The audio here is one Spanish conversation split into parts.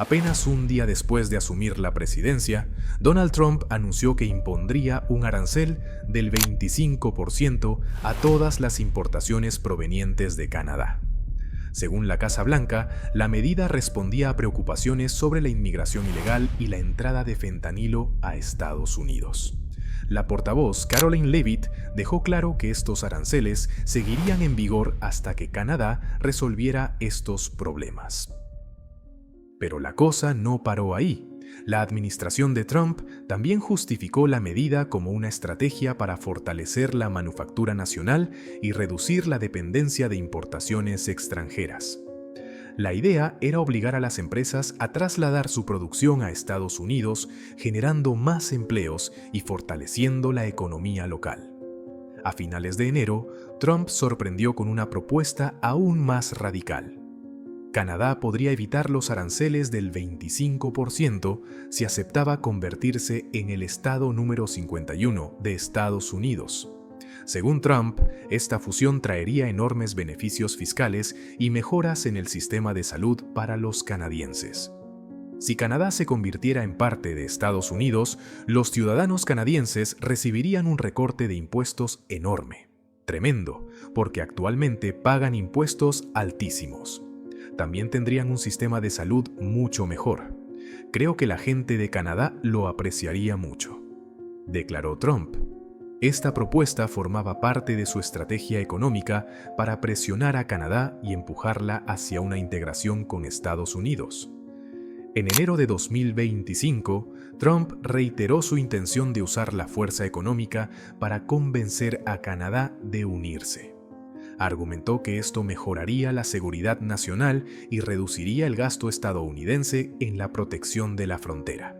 Apenas un día después de asumir la presidencia, Donald Trump anunció que impondría un arancel del 25% a todas las importaciones provenientes de Canadá. Según la Casa Blanca, la medida respondía a preocupaciones sobre la inmigración ilegal y la entrada de fentanilo a Estados Unidos. La portavoz Karoline Leavitt dejó claro que estos aranceles seguirían en vigor hasta que Canadá resolviera estos problemas. Pero la cosa no paró ahí. La administración de Trump también justificó la medida como una estrategia para fortalecer la manufactura nacional y reducir la dependencia de importaciones extranjeras. La idea era obligar a las empresas a trasladar su producción a Estados Unidos, generando más empleos y fortaleciendo la economía local. A finales de enero, Trump sorprendió con una propuesta aún más radical. Canadá podría evitar los aranceles del 25% si aceptaba convertirse en el estado número 51 de Estados Unidos. Según Trump, esta fusión traería enormes beneficios fiscales y mejoras en el sistema de salud para los canadienses. Si Canadá se convirtiera en parte de Estados Unidos, los ciudadanos canadienses recibirían un recorte de impuestos enorme. Tremendo, porque actualmente pagan impuestos altísimos. También tendrían un sistema de salud mucho mejor. Creo que la gente de Canadá lo apreciaría mucho, declaró Trump. Esta propuesta formaba parte de su estrategia económica para presionar a Canadá y empujarla hacia una integración con Estados Unidos. En enero de 2025, Trump reiteró su intención de usar la fuerza económica para convencer a Canadá de unirse. Argumentó que esto mejoraría la seguridad nacional y reduciría el gasto estadounidense en la protección de la frontera.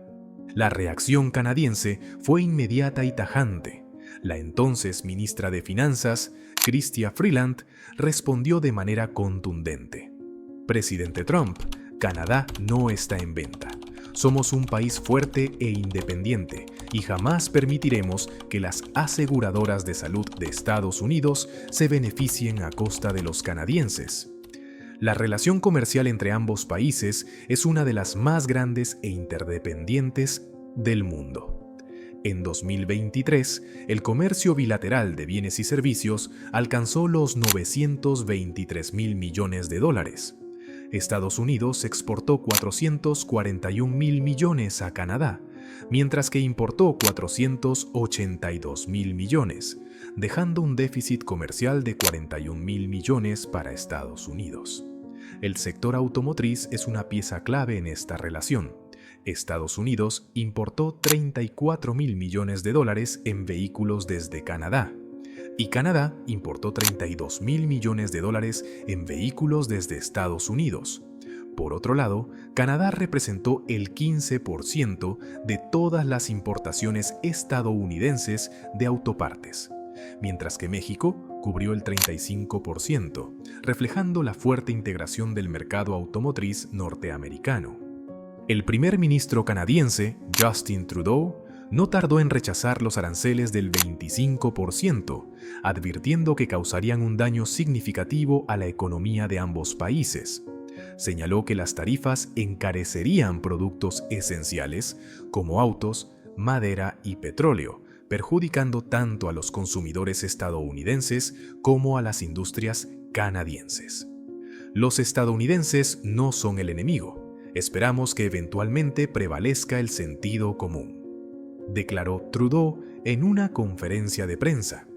La reacción canadiense fue inmediata y tajante. La entonces ministra de Finanzas, Chrystia Freeland, respondió de manera contundente: Presidente Trump, Canadá no está en venta. Somos un país fuerte e independiente y jamás permitiremos que las aseguradoras de salud de Estados Unidos se beneficien a costa de los canadienses. La relación comercial entre ambos países es una de las más grandes e interdependientes del mundo. En 2023, el comercio bilateral de bienes y servicios alcanzó los $923.000 millones. Estados Unidos exportó $441.000 millones a Canadá, mientras que importó $482.000 millones, dejando un déficit comercial de $41.000 millones para Estados Unidos. El sector automotriz es una pieza clave en esta relación. Estados Unidos importó $34.000 millones en vehículos desde Canadá, y Canadá importó $32.000 millones en vehículos desde Estados Unidos. Por otro lado, Canadá representó el 15% de todas las importaciones estadounidenses de autopartes, mientras que México cubrió el 35%, reflejando la fuerte integración del mercado automotriz norteamericano. El primer ministro canadiense, Justin Trudeau, no tardó en rechazar los aranceles del 25%, advirtiendo que causarían un daño significativo a la economía de ambos países. Señaló que las tarifas encarecerían productos esenciales como autos, madera y petróleo, perjudicando tanto a los consumidores estadounidenses como a las industrias canadienses. Los estadounidenses no son el enemigo. Esperamos que eventualmente prevalezca el sentido común, declaró Trudeau en una conferencia de prensa.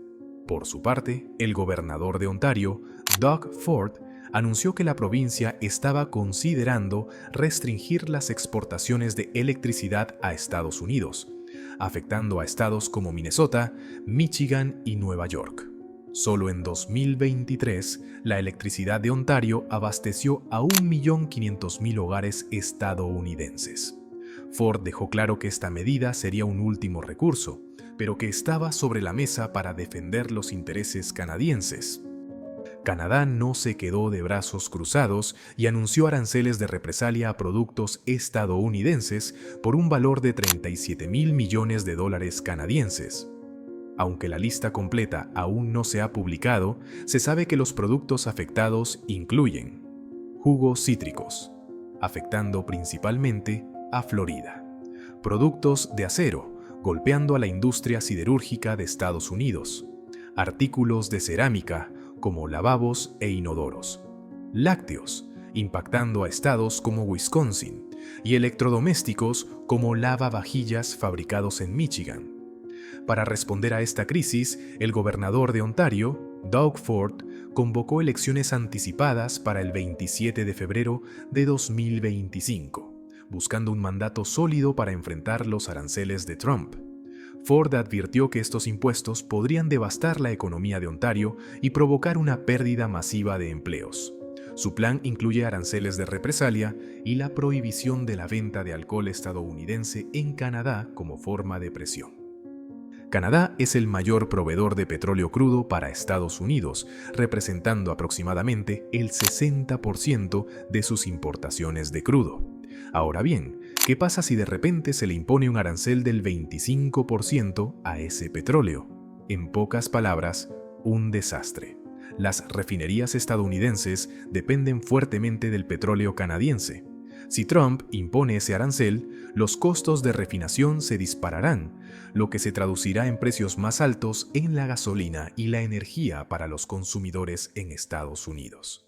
Por su parte, el gobernador de Ontario, Doug Ford, anunció que la provincia estaba considerando restringir las exportaciones de electricidad a Estados Unidos, afectando a estados como Minnesota, Michigan y Nueva York. Solo en 2023, la electricidad de Ontario abasteció a 1.500.000 hogares estadounidenses. Ford dejó claro que esta medida sería un último recurso, pero que estaba sobre la mesa para defender los intereses canadienses. Canadá no se quedó de brazos cruzados y anunció aranceles de represalia a productos estadounidenses por un valor de $37.000 millones canadienses. Aunque la lista completa aún no se ha publicado, se sabe que los productos afectados incluyen jugos cítricos, afectando principalmente a Florida. Productos de acero, golpeando a la industria siderúrgica de Estados Unidos. Artículos de cerámica, como lavabos e inodoros. Lácteos, impactando a estados como Wisconsin, y electrodomésticos como lavavajillas fabricados en Michigan. Para responder a esta crisis, el gobernador de Ontario, Doug Ford, convocó elecciones anticipadas para el 27 de febrero de 2025, buscando un mandato sólido para enfrentar los aranceles de Trump. Ford advirtió que estos impuestos podrían devastar la economía de Ontario y provocar una pérdida masiva de empleos. Su plan incluye aranceles de represalia y la prohibición de la venta de alcohol estadounidense en Canadá como forma de presión. Canadá es el mayor proveedor de petróleo crudo para Estados Unidos, representando aproximadamente el 60% de sus importaciones de crudo. Ahora bien, ¿qué pasa si de repente se le impone un arancel del 25% a ese petróleo? En pocas palabras, un desastre. Las refinerías estadounidenses dependen fuertemente del petróleo canadiense. Si Trump impone ese arancel, los costos de refinación se dispararán, lo que se traducirá en precios más altos en la gasolina y la energía para los consumidores en Estados Unidos.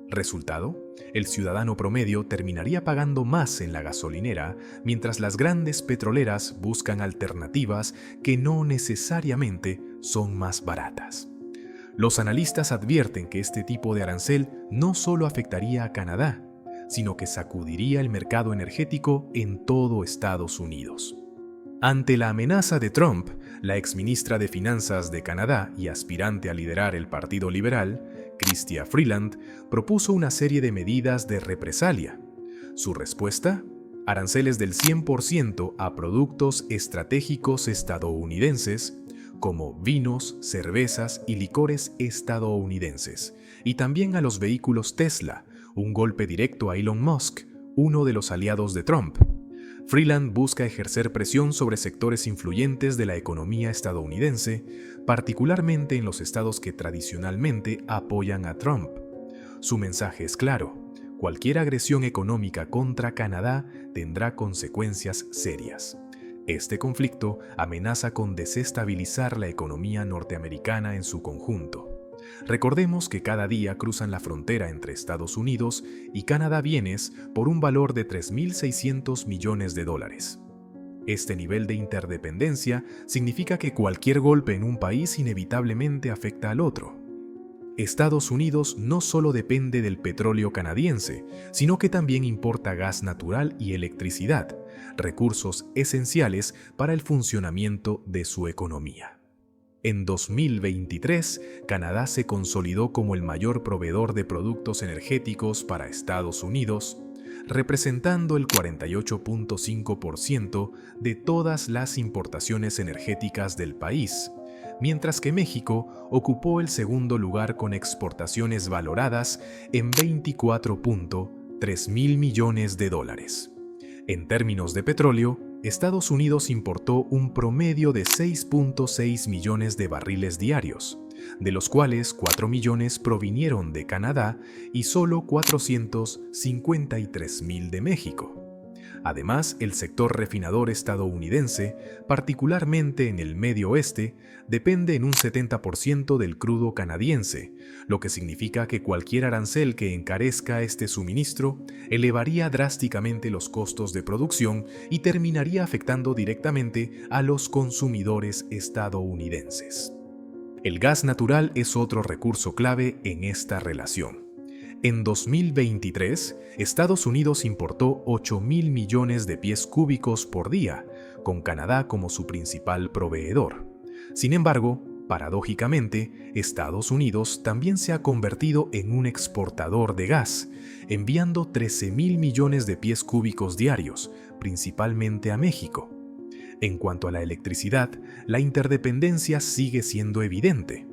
Resultado, el ciudadano promedio terminaría pagando más en la gasolinera, mientras las grandes petroleras buscan alternativas que no necesariamente son más baratas. Los analistas advierten que este tipo de arancel no solo afectaría a Canadá, sino que sacudiría el mercado energético en todo Estados Unidos. Ante la amenaza de Trump, la exministra de Finanzas de Canadá y aspirante a liderar el Partido Liberal, Chrystia Freeland, propuso una serie de medidas de represalia. Su respuesta: aranceles del 100% a productos estratégicos estadounidenses, como vinos, cervezas y licores estadounidenses, y también a los vehículos Tesla, un golpe directo a Elon Musk, uno de los aliados de Trump. Freeland busca ejercer presión sobre sectores influyentes de la economía estadounidense, particularmente en los estados que tradicionalmente apoyan a Trump. Su mensaje es claro: cualquier agresión económica contra Canadá tendrá consecuencias serias. Este conflicto amenaza con desestabilizar la economía norteamericana en su conjunto. Recordemos que cada día cruzan la frontera entre Estados Unidos y Canadá bienes por un valor de $3.600 millones. Este nivel de interdependencia significa que cualquier golpe en un país inevitablemente afecta al otro. Estados Unidos no solo depende del petróleo canadiense, sino que también importa gas natural y electricidad, recursos esenciales para el funcionamiento de su economía. En 2023, Canadá se consolidó como el mayor proveedor de productos energéticos para Estados Unidos, representando el 48.5% de todas las importaciones energéticas del país, mientras que México ocupó el segundo lugar con exportaciones valoradas en $24.3 mil millones. En términos de petróleo, Estados Unidos importó un promedio de 6.6 millones de barriles diarios, de los cuales 4 millones provinieron de Canadá y solo 453,000 de México. Además, el sector refinador estadounidense, particularmente en el Medio Oeste, depende en un 70% del crudo canadiense, lo que significa que cualquier arancel que encarezca este suministro elevaría drásticamente los costos de producción y terminaría afectando directamente a los consumidores estadounidenses. El gas natural es otro recurso clave en esta relación. En 2023, Estados Unidos importó 8,000 millones de pies cúbicos por día, con Canadá como su principal proveedor. Sin embargo, paradójicamente, Estados Unidos también se ha convertido en un exportador de gas, enviando 13,000 millones de pies cúbicos diarios, principalmente a México. En cuanto a la electricidad, la interdependencia sigue siendo evidente.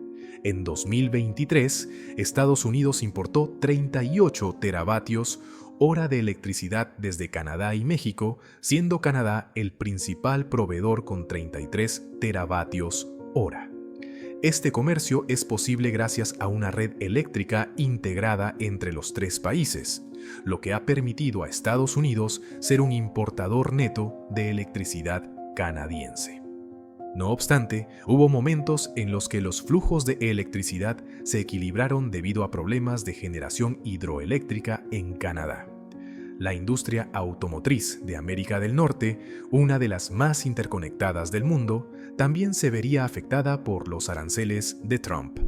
En 2023, Estados Unidos importó 38 teravatios hora de electricidad desde Canadá y México, siendo Canadá el principal proveedor con 33 teravatios hora. Este comercio es posible gracias a una red eléctrica integrada entre los tres países, lo que ha permitido a Estados Unidos ser un importador neto de electricidad canadiense. No obstante, hubo momentos en los que los flujos de electricidad se equilibraron debido a problemas de generación hidroeléctrica en Canadá. La industria automotriz de América del Norte, una de las más interconectadas del mundo, también se vería afectada por los aranceles de Trump.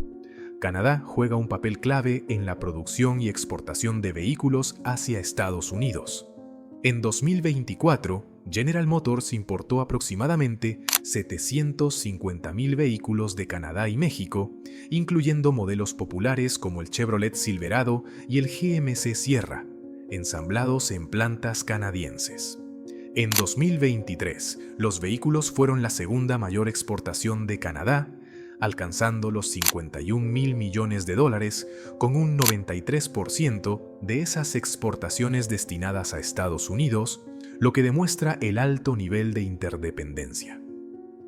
Canadá juega un papel clave en la producción y exportación de vehículos hacia Estados Unidos. En 2024, General Motors importó aproximadamente 750,000 vehículos de Canadá y México, incluyendo modelos populares como el Chevrolet Silverado y el GMC Sierra, ensamblados en plantas canadienses. En 2023, los vehículos fueron la segunda mayor exportación de Canadá, alcanzando los 51,000 millones de dólares, con un 93% de esas exportaciones destinadas a Estados Unidos, lo que demuestra el alto nivel de interdependencia.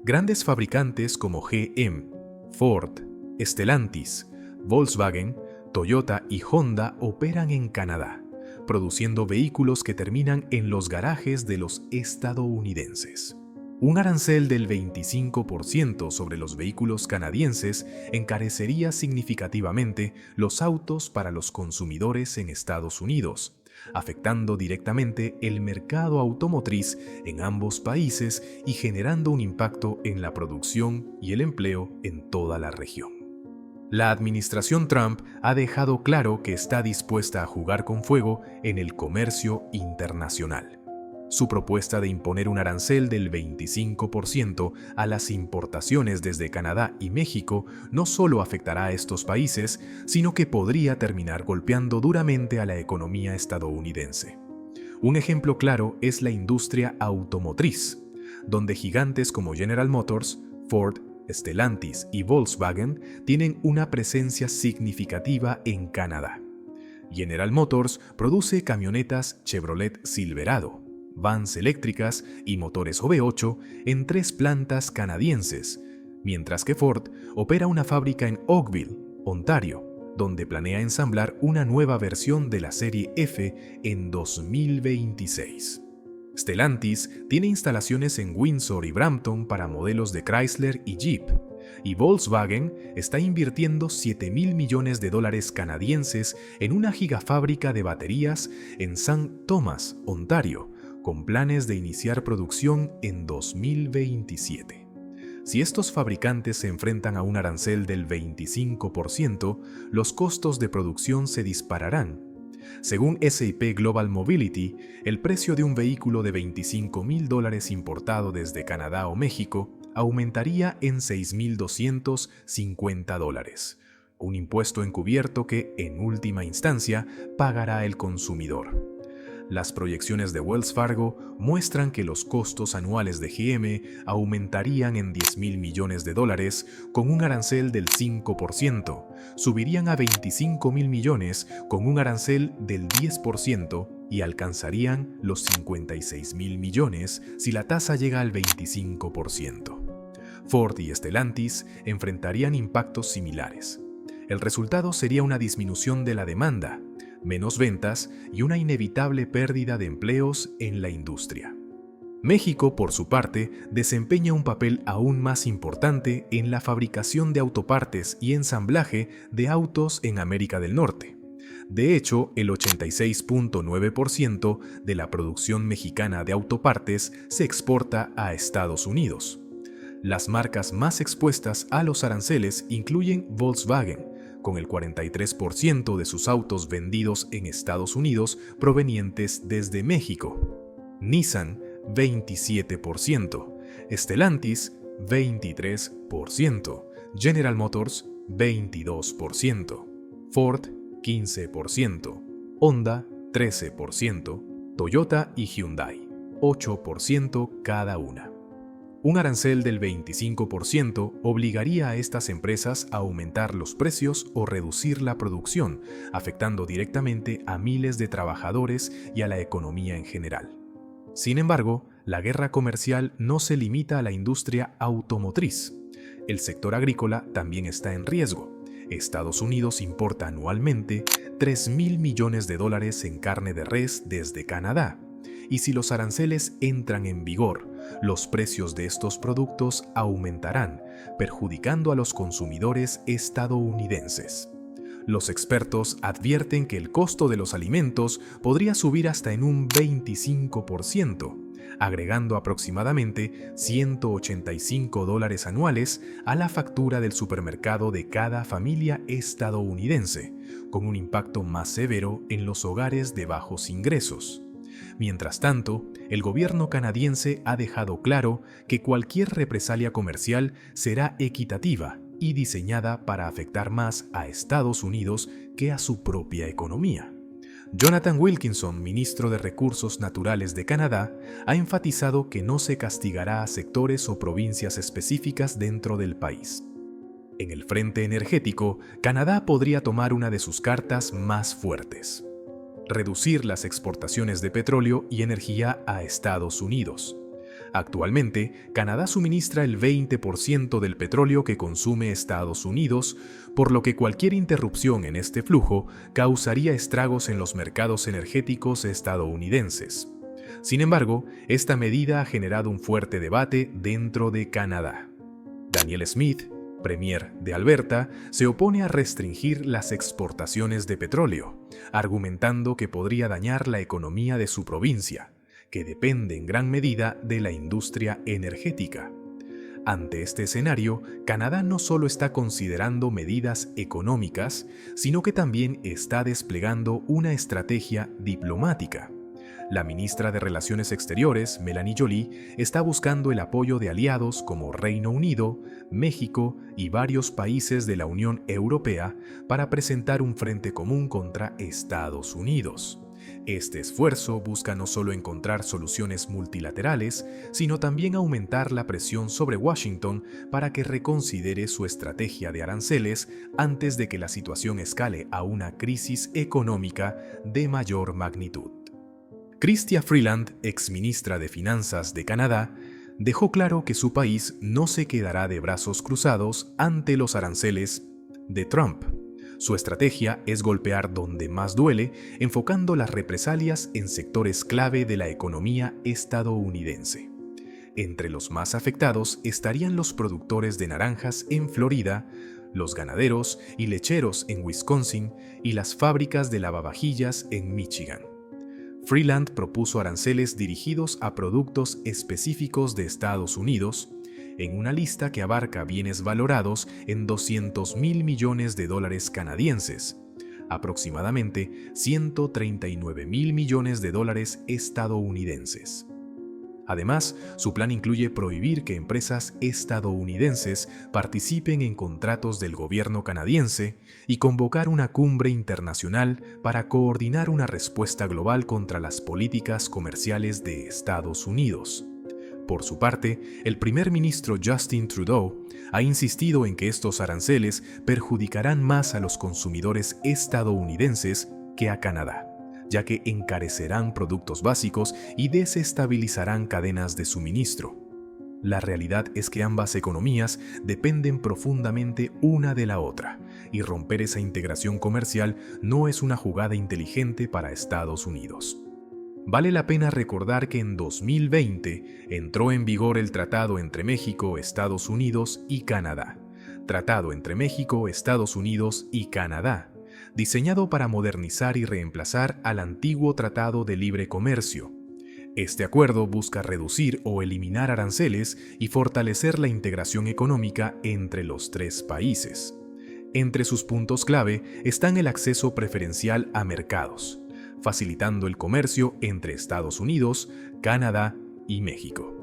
Grandes fabricantes como GM, Ford, Stellantis, Volkswagen, Toyota y Honda operan en Canadá, produciendo vehículos que terminan en los garajes de los estadounidenses. Un arancel del 25% sobre los vehículos canadienses encarecería significativamente los autos para los consumidores en Estados Unidos, afectando directamente el mercado automotriz en ambos países y generando un impacto en la producción y el empleo en toda la región. La administración Trump ha dejado claro que está dispuesta a jugar con fuego en el comercio internacional. Su propuesta de imponer un arancel del 25% a las importaciones desde Canadá y México no solo afectará a estos países, sino que podría terminar golpeando duramente a la economía estadounidense. Un ejemplo claro es la industria automotriz, donde gigantes como General Motors, Ford, Stellantis y Volkswagen tienen una presencia significativa en Canadá. General Motors produce camionetas Chevrolet Silverado, vans eléctricas y motores V8 en 3 plantas canadienses, mientras que Ford opera una fábrica en Oakville, Ontario, donde planea ensamblar una nueva versión de la serie F en 2026. Stellantis tiene instalaciones en Windsor y Brampton para modelos de Chrysler y Jeep, y Volkswagen está invirtiendo $7,000 millones canadienses en una gigafábrica de baterías en St. Thomas, Ontario, con planes de iniciar producción en 2027. Si estos fabricantes se enfrentan a un arancel del 25%, los costos de producción se dispararán. Según S&P Global Mobility, el precio de un vehículo de $25,000 importado desde Canadá o México aumentaría en $6,250, un impuesto encubierto que, en última instancia, pagará el consumidor. Las proyecciones de Wells Fargo muestran que los costos anuales de GM aumentarían en $10,000 millones con un arancel del 5%, subirían a $25,000 millones con un arancel del 10% y alcanzarían los $56,000 millones si la tasa llega al 25%. Ford y Stellantis enfrentarían impactos similares. El resultado sería una disminución de la demanda, menos ventas y una inevitable pérdida de empleos en la industria. México, por su parte, desempeña un papel aún más importante en la fabricación de autopartes y ensamblaje de autos en América del Norte. De hecho, el 86.9% de la producción mexicana de autopartes se exporta a Estados Unidos. Las marcas más expuestas a los aranceles incluyen Volkswagen, con el 43% de sus autos vendidos en Estados Unidos provenientes desde México, Nissan 27%, Stellantis 23%, General Motors 22%, Ford 15%, Honda 13%, Toyota y Hyundai 8% cada una. Un arancel del 25% obligaría a estas empresas a aumentar los precios o reducir la producción, afectando directamente a miles de trabajadores y a la economía en general. Sin embargo, la guerra comercial no se limita a la industria automotriz. El sector agrícola también está en riesgo. Estados Unidos importa anualmente $3.000 millones en carne de res desde Canadá, y si los aranceles entran en vigor, los precios de estos productos aumentarán, perjudicando a los consumidores estadounidenses. Los expertos advierten que el costo de los alimentos podría subir hasta en un 25%, agregando aproximadamente $185 anuales a la factura del supermercado de cada familia estadounidense, con un impacto más severo en los hogares de bajos ingresos. Mientras tanto, el gobierno canadiense ha dejado claro que cualquier represalia comercial será equitativa y diseñada para afectar más a Estados Unidos que a su propia economía. Jonathan Wilkinson, ministro de Recursos Naturales de Canadá, ha enfatizado que no se castigará a sectores o provincias específicas dentro del país. En el frente energético, Canadá podría tomar una de sus cartas más fuertes: reducir las exportaciones de petróleo y energía a Estados Unidos. Actualmente, Canadá suministra el 20% del petróleo que consume Estados Unidos, por lo que cualquier interrupción en este flujo causaría estragos en los mercados energéticos estadounidenses. Sin embargo, esta medida ha generado un fuerte debate dentro de Canadá. Danielle Smith, premier de Alberta, se opone a restringir las exportaciones de petróleo, argumentando que podría dañar la economía de su provincia, que depende en gran medida de la industria energética. Ante este escenario, Canadá no solo está considerando medidas económicas, sino que también está desplegando una estrategia diplomática. La ministra de Relaciones Exteriores, Melanie Joly, está buscando el apoyo de aliados como Reino Unido, México y varios países de la Unión Europea para presentar un frente común contra Estados Unidos. Este esfuerzo busca no solo encontrar soluciones multilaterales, sino también aumentar la presión sobre Washington para que reconsidere su estrategia de aranceles antes de que la situación escale a una crisis económica de mayor magnitud. Chrystia Freeland, exministra de Finanzas de Canadá, dejó claro que su país no se quedará de brazos cruzados ante los aranceles de Trump. Su estrategia es golpear donde más duele, enfocando las represalias en sectores clave de la economía estadounidense. Entre los más afectados estarían los productores de naranjas en Florida, los ganaderos y lecheros en Wisconsin y las fábricas de lavavajillas en Michigan. Freeland propuso aranceles dirigidos a productos específicos de Estados Unidos, en una lista que abarca bienes valorados en $200.000 millones canadienses, aproximadamente $139.000 millones estadounidenses. Además, su plan incluye prohibir que empresas estadounidenses participen en contratos del gobierno canadiense y convocar una cumbre internacional para coordinar una respuesta global contra las políticas comerciales de Estados Unidos. Por su parte, el primer ministro Justin Trudeau ha insistido en que estos aranceles perjudicarán más a los consumidores estadounidenses que a Canadá, ya que encarecerán productos básicos y desestabilizarán cadenas de suministro. La realidad es que ambas economías dependen profundamente una de la otra, y romper esa integración comercial no es una jugada inteligente para Estados Unidos. Vale la pena recordar que en 2020 entró en vigor el Tratado entre México, Estados Unidos y Canadá. Tratado entre México, Estados Unidos y Canadá, diseñado para modernizar y reemplazar al antiguo Tratado de Libre Comercio. Este acuerdo busca reducir o eliminar aranceles y fortalecer la integración económica entre los tres países. Entre sus puntos clave están el acceso preferencial a mercados, facilitando el comercio entre Estados Unidos, Canadá y México.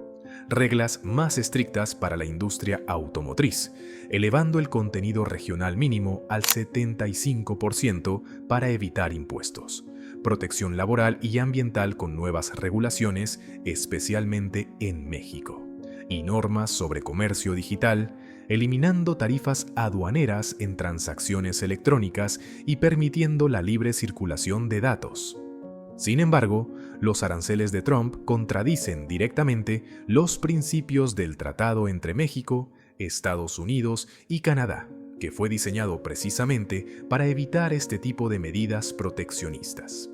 Reglas más estrictas para la industria automotriz, elevando el contenido regional mínimo al 75% para evitar impuestos. Protección laboral y ambiental con nuevas regulaciones, especialmente en México. Y normas sobre comercio digital, eliminando tarifas aduaneras en transacciones electrónicas y permitiendo la libre circulación de datos. Sin embargo, los aranceles de Trump contradicen directamente los principios del Tratado entre México, Estados Unidos y Canadá, que fue diseñado precisamente para evitar este tipo de medidas proteccionistas.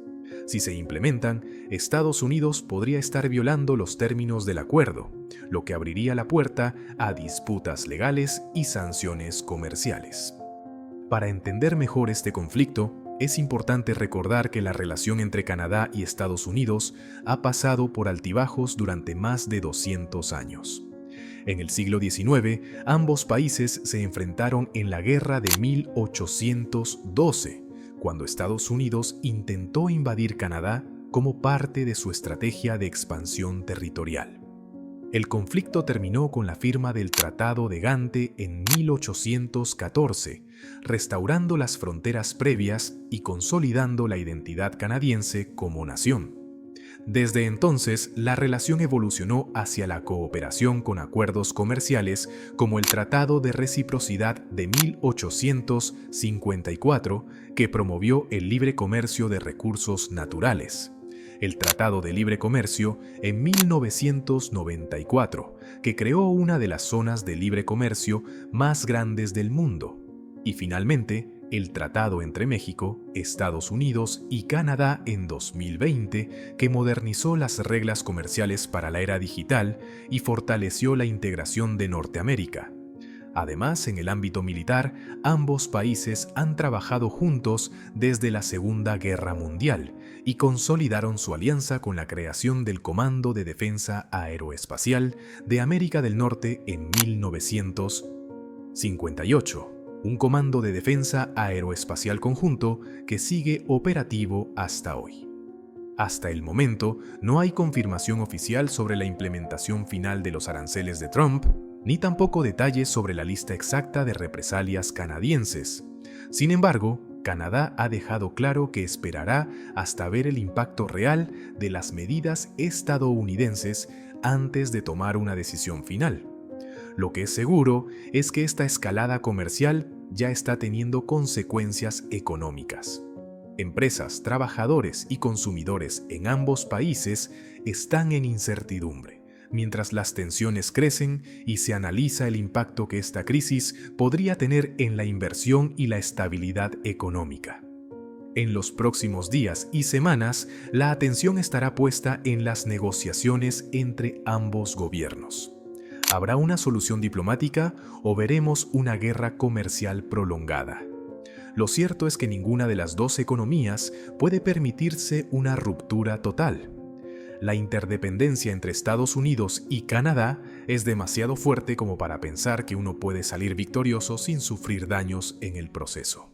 Si se implementan, Estados Unidos podría estar violando los términos del acuerdo, lo que abriría la puerta a disputas legales y sanciones comerciales. Para entender mejor este conflicto, es importante recordar que la relación entre Canadá y Estados Unidos ha pasado por altibajos durante más de 200 años. En el siglo XIX, ambos países se enfrentaron en la Guerra de 1812, cuando Estados Unidos intentó invadir Canadá como parte de su estrategia de expansión territorial. El conflicto terminó con la firma del Tratado de Gante en 1814, restaurando las fronteras previas y consolidando la identidad canadiense como nación. Desde entonces, la relación evolucionó hacia la cooperación con acuerdos comerciales como el Tratado de Reciprocidad de 1854, que promovió el libre comercio de recursos naturales, el Tratado de Libre Comercio en 1994, que creó una de las zonas de libre comercio más grandes del mundo, y finalmente, el Tratado entre México, Estados Unidos y Canadá en 2020, que modernizó las reglas comerciales para la era digital y fortaleció la integración de Norteamérica. Además, en el ámbito militar, ambos países han trabajado juntos desde la Segunda Guerra Mundial y consolidaron su alianza con la creación del Comando de Defensa Aeroespacial de América del Norte en 1958. Un comando de defensa aeroespacial conjunto que sigue operativo hasta hoy. Hasta el momento, no hay confirmación oficial sobre la implementación final de los aranceles de Trump, ni tampoco detalles sobre la lista exacta de represalias canadienses. Sin embargo, Canadá ha dejado claro que esperará hasta ver el impacto real de las medidas estadounidenses antes de tomar una decisión final. Lo que es seguro es que esta escalada comercial ya está teniendo consecuencias económicas. Empresas, trabajadores y consumidores en ambos países están en incertidumbre, mientras las tensiones crecen y se analiza el impacto que esta crisis podría tener en la inversión y la estabilidad económica. En los próximos días y semanas, la atención estará puesta en las negociaciones entre ambos gobiernos. ¿Habrá una solución diplomática o veremos una guerra comercial prolongada? Lo cierto es que ninguna de las dos economías puede permitirse una ruptura total. La interdependencia entre Estados Unidos y Canadá es demasiado fuerte como para pensar que uno puede salir victorioso sin sufrir daños en el proceso.